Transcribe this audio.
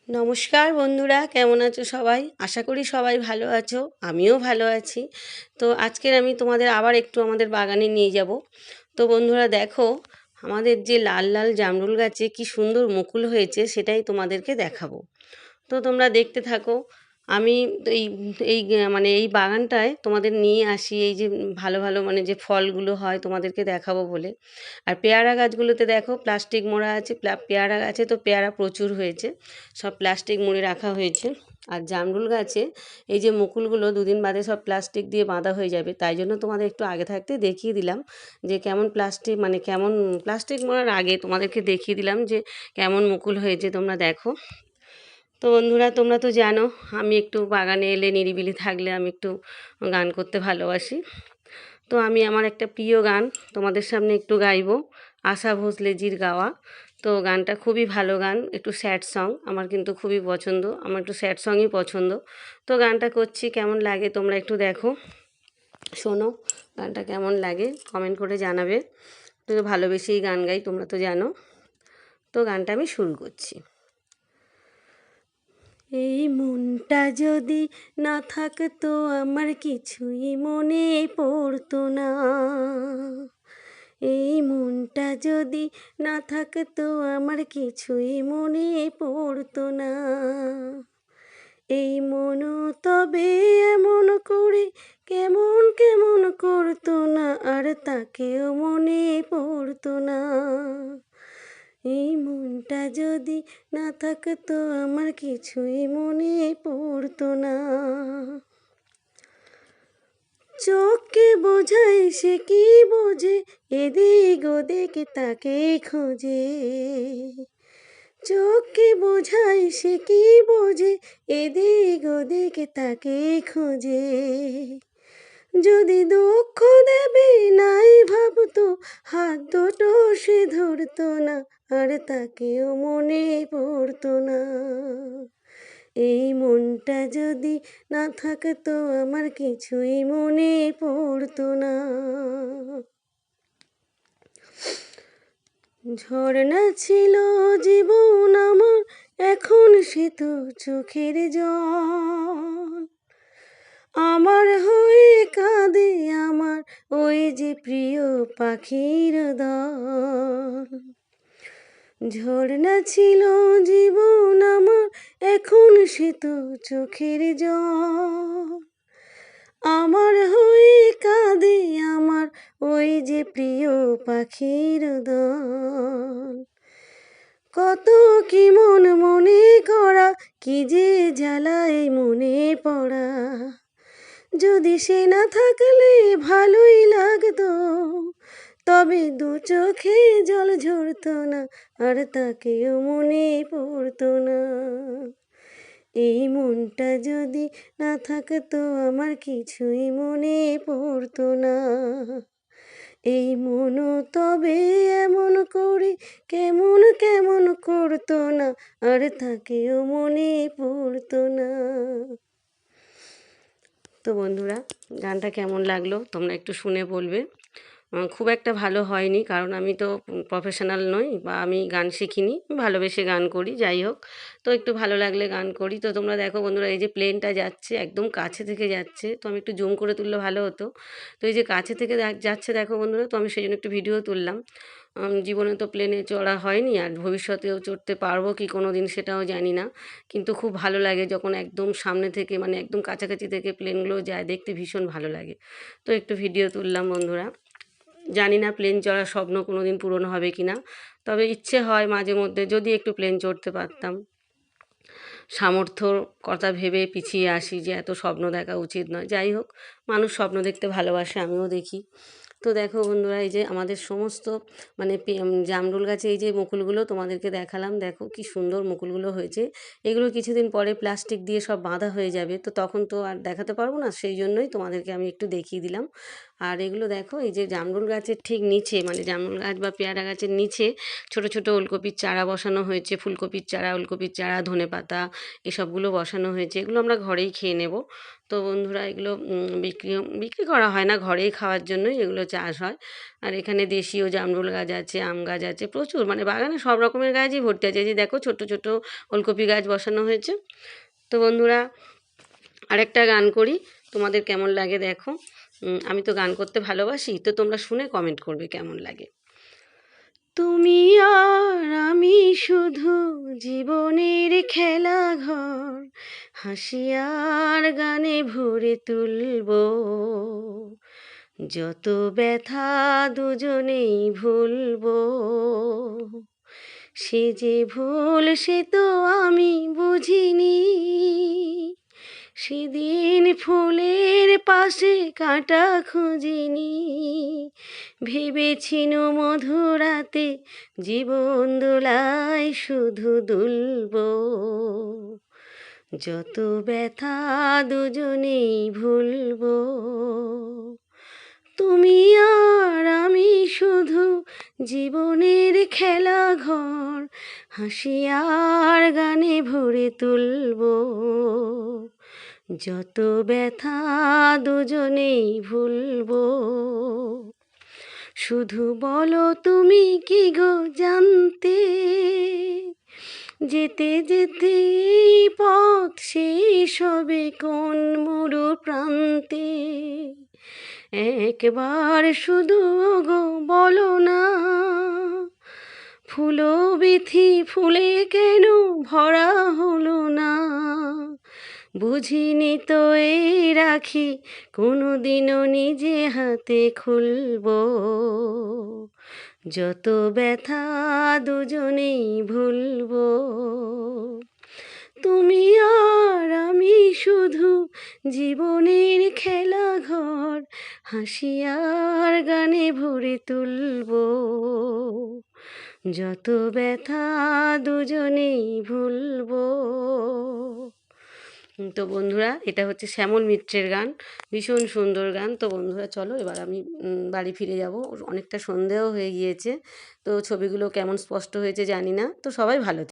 নমস্কার বন্ধুরা, কেমন আছো সবাই? আশা করি সবাই ভালো আছো, আমিও ভালো আছি। তো আজকের আমি তোমাদের আবার একটু আমাদের বাগানে নিয়ে যাব। তো বন্ধুরা দেখো, আমাদের যে লাল লাল জামরুল গাছে কি সুন্দর মুকুল হয়েছে সেটাই তোমাদেরকে দেখাবো। তো তোমরা দেখতে থাকো। আমি তো মানে এই বাগানটায় তোমাদের নিয়ে আসি এই যে ভালো ভালো মানে যে ফলগুলো হয় তোমাদেরকে দেখাবো বলে। আর পেয়ারা গাছগুলোতে দেখো প্লাস্টিক মোড়া আছে, পেয়ারা গাছে তো পেয়ারা প্রচুর হয়েছে, সব প্লাস্টিক মুড়ে রাখা হয়েছে। আর জামরুল গাছে এই যে মুকুলগুলো দুদিন বাদে সব প্লাস্টিক দিয়ে বাঁধা হয়ে যাবে, তাই জন্য তোমাদের একটু আগে থাকতে দেখিয়ে দিলাম যে কেমন প্লাস্টিক মানে কেমন প্লাস্টিক মোড়ার আগে তোমাদেরকে দেখিয়ে দিলাম যে কেমন মুকুল হয়েছে তোমরা দেখো। তো বন্ধুরা তোমরা তো জানো আমি একটু বাগানে এলে নিরিবিলি থাকলে আমি একটু গান করতে ভালোবাসি। তো আমি আমার একটা প্রিয় গান তোমাদের সামনে একটু গাইবো, আশা ভোঁসলেজির গাওয়া। তো গানটা খুবই ভালো গান, একটু স্যাড সং, আমার কিন্তু খুবই পছন্দ, আমার একটু স্যাড সংই পছন্দ। তো গানটা করছি, কেমন লাগে তোমরা একটু দেখো, শোনো গানটা কেমন লাগে কমেন্ট করে জানাবে। তো ভালোবেসেই গান গাই তোমরা তো জানো। তো গানটা আমি শুরু করছি। এই মনটা যদি না থাকতো আমার কিছুই মনে পড়তো না। এই মনটা যদি না থাকতো আমার কিছুই মনে পড়তো না। এই মনও তবে এমন করে কেমন কেমন করতো না, আর তাকেও মনে পড়তো না। এই মনটা যদি না থাকতো আমার কিছুই মনে পড়তো না। চোখকে বোঝাই সে কি বোঝে, এদিক ওদিক তাকে খোঁজে। চোখকে বোঝাই সে কি বোঝে, এদিক ওদিক তাকে খোঁজে। যদি দুঃখ দেবে নাই ভাবতো, হাত দুটো সে ধরতো না, আর তাকেও মনে পড়তো না। এই মনটা যদি না থাকতো আমার কিছুই মনে পড়তো না। ঝর্ণা ছিল জীবন আমার, এখন সে তো চোখের জল। আমার হয়ে কাঁদে আমার ওই যে প্রিয় পাখির দল। ঝর্ণা ছিল জীবন আমার, এখন সে তো চোখের জল। আমার হয়ে কাঁদে আমার ওই যে প্রিয় পাখির দল। কত কি মন মনে করা, কি যে জ্বালায় মনে পড়া। যদি সে না থাকলে ভালোই লাগতো, তবে দু চোখে জল ঝরতো না, আর তাকেও মনে পড়তো না। এই মনটা যদি না থাকতো আমার কিছুই মনে পড়তো না। এই মনও তবে এমন করে কেমন কেমন করতো না, আর তাকেও মনে পড়তো না। তো বন্ধুরা গানটা কেমন লাগলো তোমরা একটু শুনে বলবে। খুব একটা ভালো হয়নি, কারণ আমি তো প্রফেশনাল নই বা আমি গান শিখিনি, ভালোবেসে গান করি, যাই হোক। তো একটু ভালো লাগলে গান করি। তো তোমরা দেখো বন্ধুরা, এই যে প্লেনটা যাচ্ছে একদম কাছে থেকে যাচ্ছে, তো আমি একটু জুম করে তুললে ভালো হতো। তো এই যে কাছে থেকে যাচ্ছে দেখো বন্ধুরা, তো আমি সেই জন্য একটু ভিডিও তুললাম। জীবনে তো প্লেনে চড়া হয়নি, আর ভবিষ্যতেও চড়তে পারবো কি কোনো দিন সেটাও জানি না। কিন্তু খুব ভালো লাগে যখন একদম সামনে থেকে মানে একদম কাছাকাছি থেকে প্লেনগুলো যায়, দেখতে ভীষণ ভালো লাগে। তো একটু ভিডিও তুললাম বন্ধুরা। জানি না প্লেন চড়ার স্বপ্ন কোনো দিন পূরণ হবে কি না, তবে ইচ্ছে হয় মাঝে মধ্যে যদি একটু প্লেন চড়তে পারতাম। সামর্থ্যর কথা ভেবে পিছিয়ে আসি যে এত স্বপ্ন দেখা উচিত নয়, যাই হোক, মানুষ স্বপ্ন দেখতে ভালোবাসে, আমিও দেখি। তো দেখো বন্ধুরা, এই যে আমাদের সমস্ত মানে জামরুল গাছে এই যে মুকুলগুলো তোমাদেরকে দেখালাম, দেখো কি সুন্দর মুকুলগুলো হয়েছে। এগুলো কিছুদিন পরে প্লাস্টিক দিয়ে সব বাঁধা হয়ে যাবে, তো তখন তো আর দেখাতে পারবো না, সেই জন্যই তোমাদেরকে আমি একটু দেখিয়ে দিলাম। আর এগুলো দেখো, এই যে জামরুল গাছের ঠিক নিচে, মানে জামরুল গাছ বা পেয়ারা গাছের নিচে ছোট ছোট ওলকপির চারা বসানো হয়েছে, ফুলকপির চারা, ওলকপির চারা, ধনেপাতা এসবগুলো বসানো হয়েছে। এগুলো আমরা ঘরেই খেয়ে নেব। তো বন্ধুরা, এগুলো বিক্রি বিক্রি করা হয় না, ঘরেই খাওয়ার জন্যই এগুলো চাষ হয়। আর এখানে দেশীয় জামরুল গাছ আছে, আম গাছ আছে, প্রচুর, মানে বাগানে সব রকমের গাছই ভর্তি আছে। এই যে দেখো, ছোট ছোট ওলকপি গাছ বসানো হয়েছে। তো বন্ধুরা, আরেকটা গান করি, তোমাদের কেমন লাগে দেখো। আমি তো গান করতে ভালোবাসি, তো তোমরা শুনে কমেন্ট করবে কেমন লাগে। তুমি আর আমি শুধু জীবনের খেলাঘর, হাসি আর গানে ভরে তুলব, যত ব্যথা দুজনেই ভুলবো। সে যে ভুল সে তো আমি বুঝিনি, সেদিন ফুলের পাশে কাঁটা খুঁজিনি, ভেবেছিল মধুরাতে জীবন দোলায় শুধু দুলব, যত ব্যথা দুজনেই ভুলবো। তুমি আর আমি শুধু জীবনের খেলাঘর, হাসি আর গানে ভরে তুলব, যত ব্যথা দুজনেই ভুলবো। শুধু বলো তুমি কি গো জানতে, যেতে যেতে এই পথ শেষ হবে কোন মরু প্রান্তে। একবার শুধু গো বলো না, ফুলো বিথি ফুলে কেন ভরা হলো না। বুঝিনি তো এই রাখি কোনো দিনও নিজে হাতে খুলবো, যত ব্যথা দুজনেই ভুলবো। তুমি আর আমি শুধু জীবনের খেলাঘর, হাসি আর গানে ভরে তুলবো, যত ব্যথা দুজনেই ভুলবো। তো বন্ধুরা, এটা হচ্ছে শ্যামল মিত্রের গান, ভীষণ সুন্দর গান। তো বন্ধুরা, চলো এবার আমি বাড়ি ফিরে যাব, অনেকটা সন্ধেও হয়ে গিয়েছে। তো ছবিগুলো কেমন স্পষ্ট হয়েছে জানি না। তো সবাই ভালো